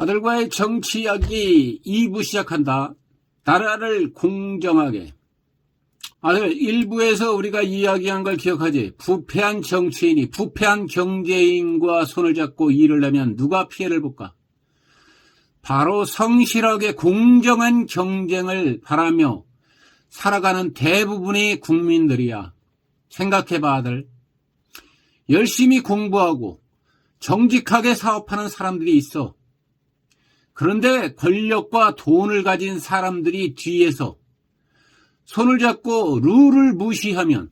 아들과의 정치 이야기 2부 시작한다. 나라를 공정하게. 아들, 1부에서 우리가 이야기한 걸 기억하지? 부패한 정치인이 부패한 경제인과 손을 잡고 일을 하면 누가 피해를 볼까? 바로 성실하게 공정한 경쟁을 바라며 살아가는 대부분의 국민들이야. 생각해봐, 아들. 열심히 공부하고 정직하게 사업하는 사람들이 있어. 그런데 권력과 돈을 가진 사람들이 뒤에서 손을 잡고 룰을 무시하면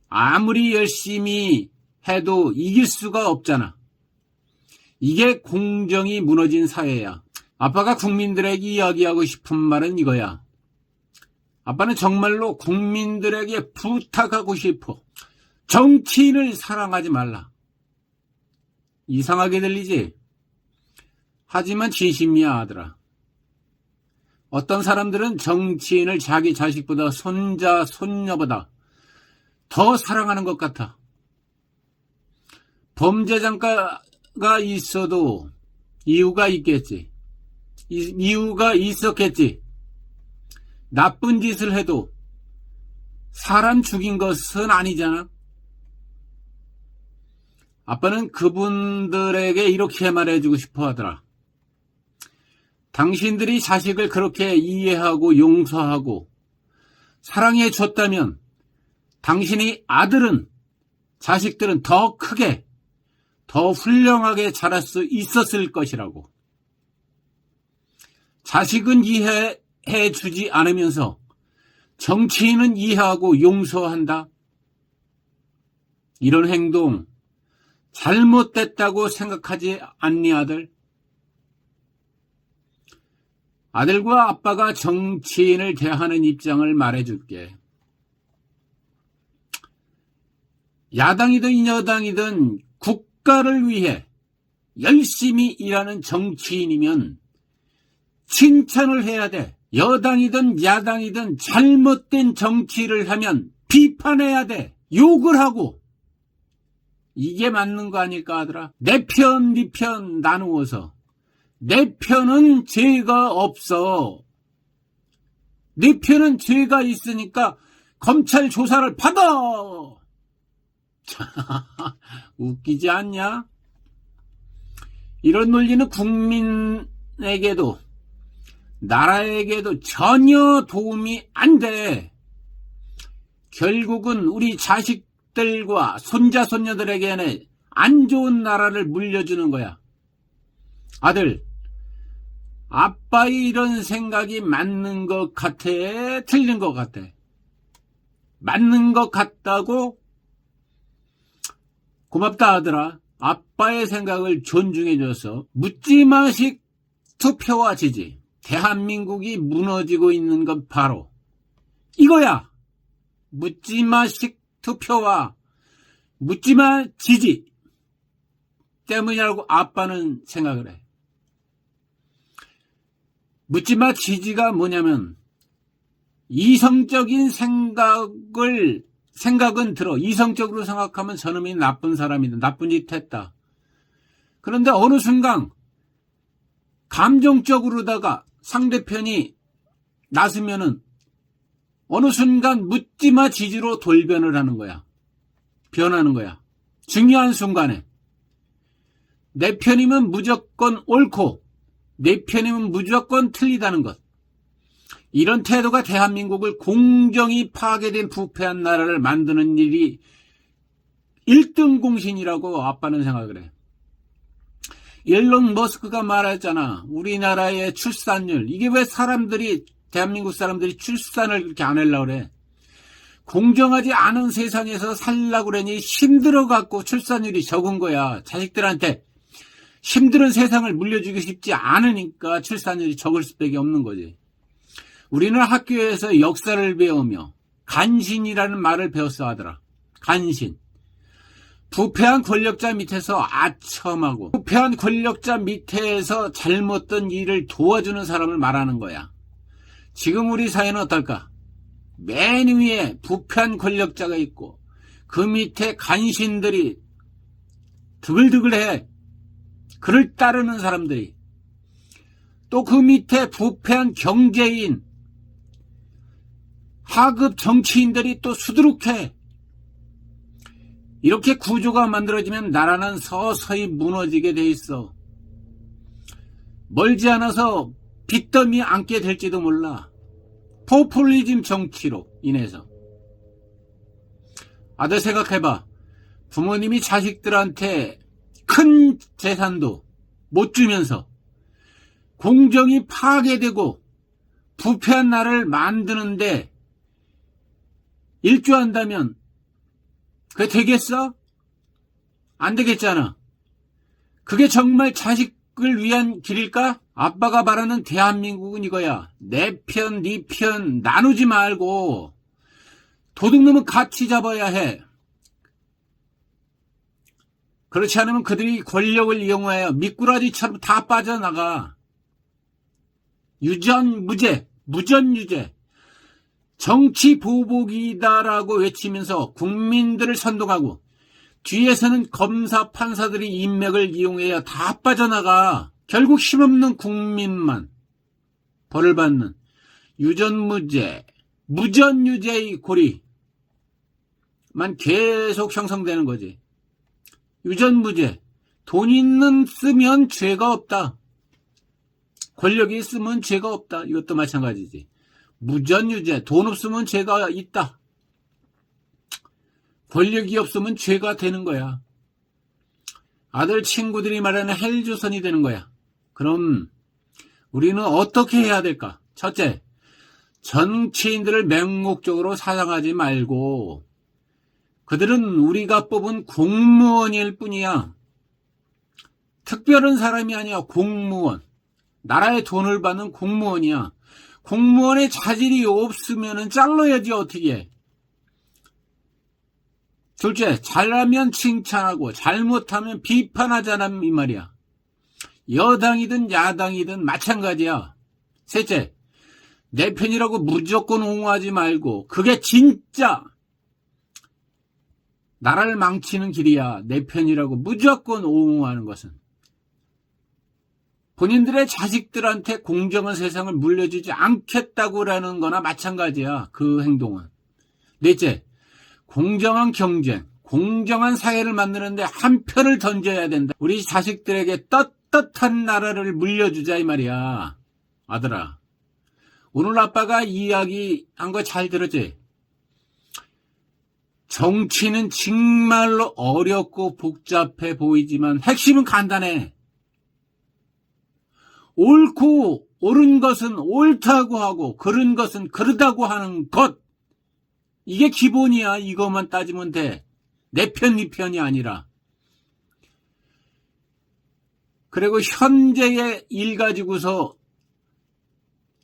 아무리 열심히 해도 이길 수가 없잖아. 이게 공정이 무너진 사회야. 아빠가 국민들에게 이야기하고 싶은 말은 이거야. 아빠는 정말로 국민들에게 부탁하고 싶어. 정치인을 사랑하지 말라. 이상하게 들리지? 하지만 진심이야, 아들아. 어떤 사람들은 정치인을 자기 자식보다 손자, 손녀보다 더 사랑하는 것 같아. 범죄자가 있어도 이유가 있겠지. 이유가 있었겠지. 나쁜 짓을 해도 사람 죽인 것은 아니잖아. 아빠는 그분들에게 이렇게 말해주고 싶어 하더라. 당신들이 자식을 그렇게 이해하고 용서하고 사랑해 줬다면 당신의 아들은, 자식들은 더 크게, 더 훌륭하게 자랄 수 있었을 것이라고. 자식은 이해해 주지 않으면서 정치인은 이해하고 용서한다. 이런 행동 잘못됐다고 생각하지 않니, 아들? 아들과 아빠가 정치인을 대하는 입장을 말해줄게. 야당이든 여당이든 국가를 위해 열심히 일하는 정치인이면 칭찬을 해야 돼. 여당이든 야당이든 잘못된 정치를 하면 비판해야 돼. 욕을 하고. 이게 맞는 거 아닐까, 아들아? 내 편, 네 편 나누어서. 내 편은 죄가 없어. 내 편은 죄가 있으니까 검찰 조사를 받아. 웃기지 않냐? 이런 논리는 국민에게도 나라에게도 전혀 도움이 안 돼. 결국은 우리 자식들과 손자 손녀들에게는 안 좋은 나라를 물려주는 거야. 아들, 아빠의 이런 생각이 맞는 것 같아? 틀린 것 같아? 맞는 것 같다고? 고맙다, 아들아. 아빠의 생각을 존중해줘서 묻지마식 투표와 지지. 대한민국이 무너지고 있는 건 바로 이거야. 묻지마식 투표와 묻지마 지지 때문이라고 아빠는 생각을 해. 묻지마 지지가 뭐냐면 이성적인 생각은 들어. 이성적으로 생각하면 저놈이 나쁜 사람이다. 나쁜 짓 했다. 그런데 어느 순간 감정적으로다가 상대편이 나서면은 어느 순간 묻지마 지지로 돌변을 하는 거야. 변하는 거야. 중요한 순간에. 내 편이면 무조건 옳고 내 편이면 무조건 틀리다는 것. 이런 태도가 대한민국을 공정이 파괴된 부패한 나라를 만드는 일이 1등 공신이라고 아빠는 생각을 해. 일론 머스크가 말했잖아. 우리나라의 출산율. 이게 왜 대한민국 사람들이 출산을 그렇게 안 하려고 그래. 공정하지 않은 세상에서 살려고 그러니 힘들어갖고 출산율이 적은 거야. 자식들한테 힘든 세상을 물려주기 쉽지 않으니까 출산율이 적을 수밖에 없는 거지. 우리는 학교에서 역사를 배우며 간신이라는 말을 배웠어 하더라. 간신. 부패한 권력자 밑에서 아첨하고 부패한 권력자 밑에서 잘못된 일을 도와주는 사람을 말하는 거야. 지금 우리 사회는 어떨까? 맨 위에 부패한 권력자가 있고 그 밑에 간신들이 드글드글해. 그를 따르는 사람들이. 또 그 밑에 부패한 경제인, 하급 정치인들이 또 수두룩해. 이렇게 구조가 만들어지면 나라는 서서히 무너지게 돼 있어. 멀지 않아서 빚더미 앉게 될지도 몰라. 포퓰리즘 정치로 인해서. 아들 생각해봐. 부모님이 자식들한테 큰 재산도 못 주면서 공정이 파괴되고 부패한 나라를 만드는데 일조한다면 그게 되겠어? 안 되겠잖아. 그게 정말 자식을 위한 길일까? 아빠가 바라는 대한민국은 이거야. 내 편, 네 편 나누지 말고 도둑놈은 같이 잡아야 해. 그렇지 않으면 그들이 권력을 이용하여 미꾸라지처럼 다 빠져나가. 유전무죄, 무전유죄. 정치 보복이다라고 외치면서 국민들을 선동하고 뒤에서는 검사, 판사들이 인맥을 이용해야 다 빠져나가. 결국 힘없는 국민만 벌을 받는 유전무죄, 무전유죄의 고리만 계속 형성되는 거지. 유전무죄. 돈 있는 쓰면 죄가 없다. 권력이 있으면 죄가 없다. 이것도 마찬가지지. 무전유죄. 돈 없으면 죄가 있다. 권력이 없으면 죄가 되는 거야. 아들 친구들이 말하는 헬조선이 되는 거야. 그럼 우리는 어떻게 해야 될까? 첫째, 정치인들을 맹목적으로 사랑하지 말고 그들은 우리가 뽑은 공무원일 뿐이야. 특별한 사람이 아니야. 공무원. 나라의 돈을 받는 공무원이야. 공무원의 자질이 없으면 잘라야지 어떻게 해. 둘째, 잘하면 칭찬하고 잘못하면 비판하자는 이 말이야. 여당이든 야당이든 마찬가지야. 셋째, 내 편이라고 무조건 옹호하지 말고 그게 진짜 나라를 망치는 길이야. 내 편이라고 무조건 옹호하는 것은. 본인들의 자식들한테 공정한 세상을 물려주지 않겠다고라는 거나 마찬가지야. 그 행동은. 넷째, 공정한 경쟁, 공정한 사회를 만드는데 한 편을 던져야 된다. 우리 자식들에게 떳떳한 나라를 물려주자 이 말이야. 아들아, 오늘 아빠가 이야기한 거 잘 들었지? 정치는 정말로 어렵고 복잡해 보이지만 핵심은 간단해. 옳고 옳은 것은 옳다고 하고 그른 것은 그르다고 하는 것. 이게 기본이야. 이것만 따지면 돼. 내 편, 네 편이 아니라. 그리고 현재의 일 가지고서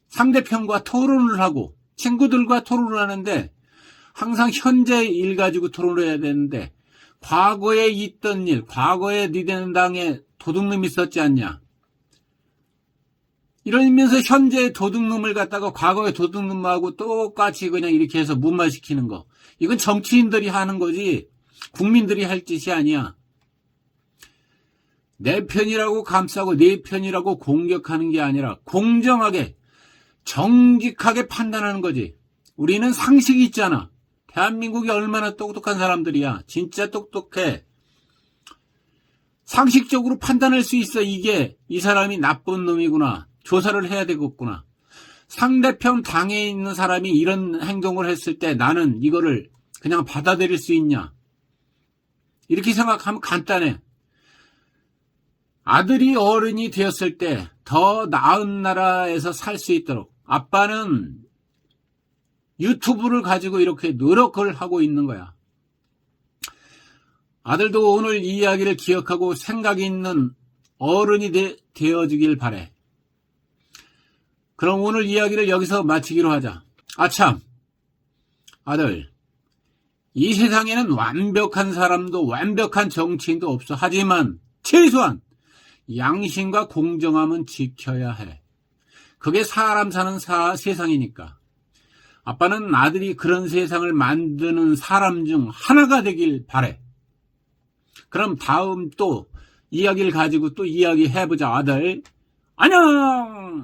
상대편과 토론을 하고 친구들과 토론을 하는데 항상 현재의 일 가지고 토론을 해야 되는데 과거에 있던 일, 과거에 니네 당에 도둑놈이 있었지 않냐. 이러면서 현재의 도둑놈을 갖다가 과거의 도둑놈하고 똑같이 그냥 이렇게 해서 무마시키는 거. 이건 정치인들이 하는 거지 국민들이 할 짓이 아니야. 내 편이라고 감싸고 내 편이라고 공격하는 게 아니라 공정하게 정직하게 판단하는 거지. 우리는 상식이 있잖아. 대한민국이 얼마나 똑똑한 사람들이야. 진짜 똑똑해. 상식적으로 판단할 수 있어. 이게 이 사람이 나쁜 놈이구나. 조사를 해야 되겠구나. 상대편 당에 있는 사람이 이런 행동을 했을 때 나는 이거를 그냥 받아들일 수 있냐. 이렇게 생각하면 간단해. 아들이 어른이 되었을 때 더 나은 나라에서 살 수 있도록 아빠는 유튜브를 가지고 이렇게 노력을 하고 있는 거야. 아들도 오늘 이 이야기를 기억하고 생각이 있는 어른이 되어주길 바래. 그럼 오늘 이야기를 여기서 마치기로 하자. 아참, 아들, 이 세상에는 완벽한 사람도 완벽한 정치인도 없어. 하지만 최소한 양심과 공정함은 지켜야 해. 그게 사람 사는 세상이니까. 아빠는 아들이 그런 세상을 만드는 사람 중 하나가 되길 바래. 그럼 다음 또 이야기를 가지고 또 이야기해보자. 아들, 안녕!